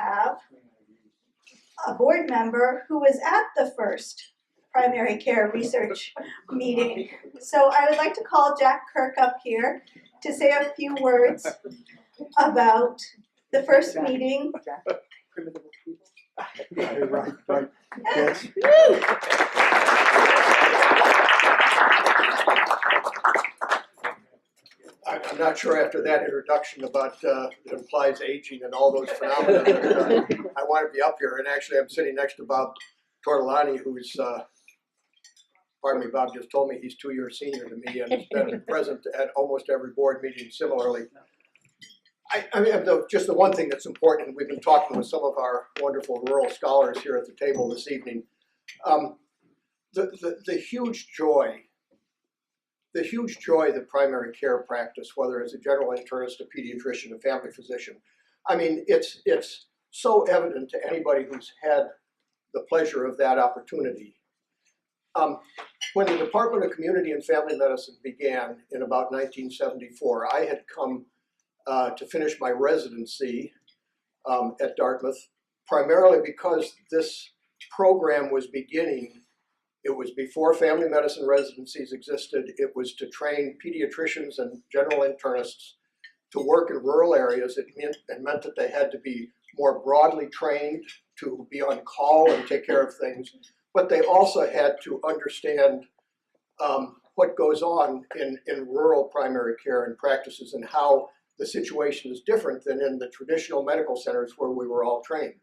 have a board member who was at the first primary care research meeting. So I would like to call Jack Kirk up here to say a few words about the first meeting. Right. Yes. I'm not sure after that introduction about it implies aging and all those phenomena. I want to be up here, and actually I'm sitting next to Bob Tortolani, who's, pardon me, Bob just told me he's 2 years senior to me and has been present at almost every board meeting similarly. I mean, just the one thing that's important, we've been talking with some of our wonderful rural scholars here at the table this evening, the huge joy that primary care practice, whether it's a general internist, a pediatrician, a family physician, I mean, it's so evident to anybody who's had the pleasure of that opportunity. When the Department of Community and Family Medicine began in about 1974, I had come to finish my residency at Dartmouth, primarily because this program was beginning. It was before family medicine residencies existed. It was to train pediatricians and general internists to work in rural areas. It meant that they had to be more broadly trained to be on call and take care of things, but they also had to understand what goes on in rural primary care and practices and how the situation is different than in the traditional medical centers where we were all trained.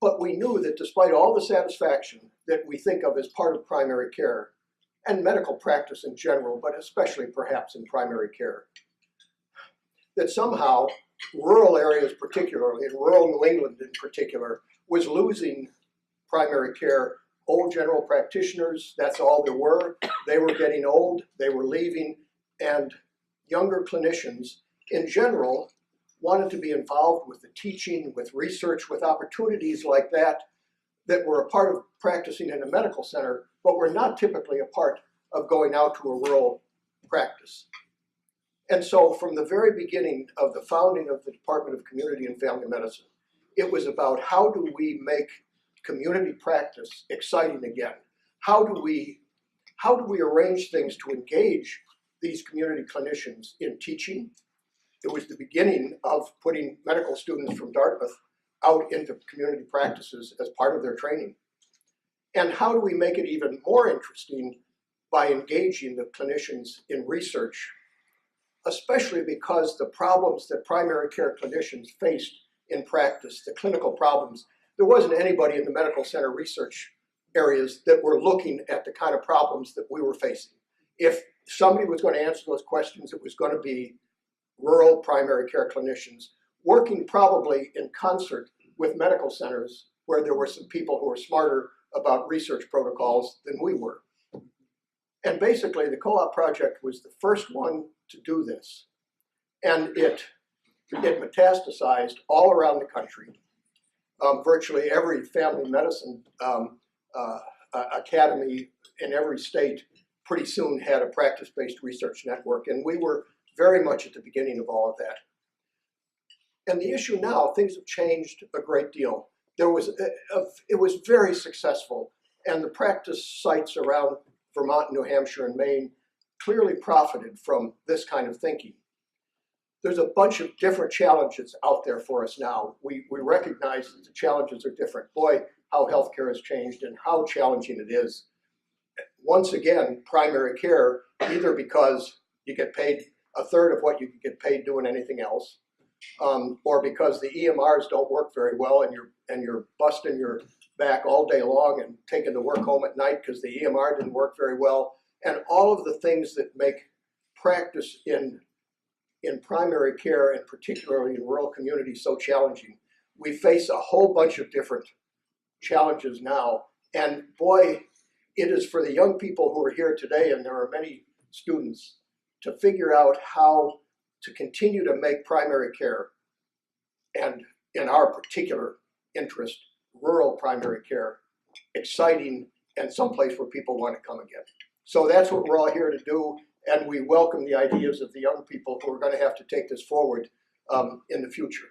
But we knew that despite all the satisfaction that we think of as part of primary care and medical practice in general, but especially perhaps in primary care, that somehow rural areas particularly, and rural New England in particular, was losing primary care. Old general practitioners, that's all there were. They were getting old, they were leaving, and younger clinicians in general wanted to be involved with the teaching, with research, with opportunities like that were a part of practicing in a medical center, but were not typically a part of going out to a rural practice. And so from the very beginning of the founding of the Department of Community and Family Medicine, it was about how do we make community practice exciting again? How do we arrange things to engage these community clinicians in teaching? It was the beginning of putting medical students from Dartmouth out into community practices as part of their training. And how do we make it even more interesting by engaging the clinicians in research, especially because the problems that primary care clinicians faced in practice, the clinical problems, there wasn't anybody in the medical center research areas that were looking at the kind of problems that we were facing. If somebody was going to answer those questions, it was going to be rural primary care clinicians working probably in concert with medical centers where there were some people who were smarter about research protocols than we were. And basically the co-op project was the first one to do this. And it metastasized all around the country. Virtually every family medicine academy in every state pretty soon had a practice-based research network, and we were very much at the beginning of all of that. And the issue now, things have changed a great deal. It was very successful, and the practice sites around Vermont, New Hampshire, and Maine clearly profited from this kind of thinking. There's a bunch of different challenges out there for us now. We recognize that the challenges are different. Boy, how healthcare has changed and how challenging it is. Once again, primary care, either because you get paid a third of what you could get paid doing anything else, or because the EMRs don't work very well and you're busting your back all day long and taking the work home at night because the EMR didn't work very well, and all of the things that make practice in primary care, and particularly in rural communities, so challenging. We face a whole bunch of different challenges now, and boy, it is for the young people who are here today, and there are many students, to figure out how to continue to make primary care, and in our particular interest, rural primary care, exciting and someplace where people want to come again. So that's what we're all here to do, and we welcome the ideas of the young people who are going to have to take this forward in the future.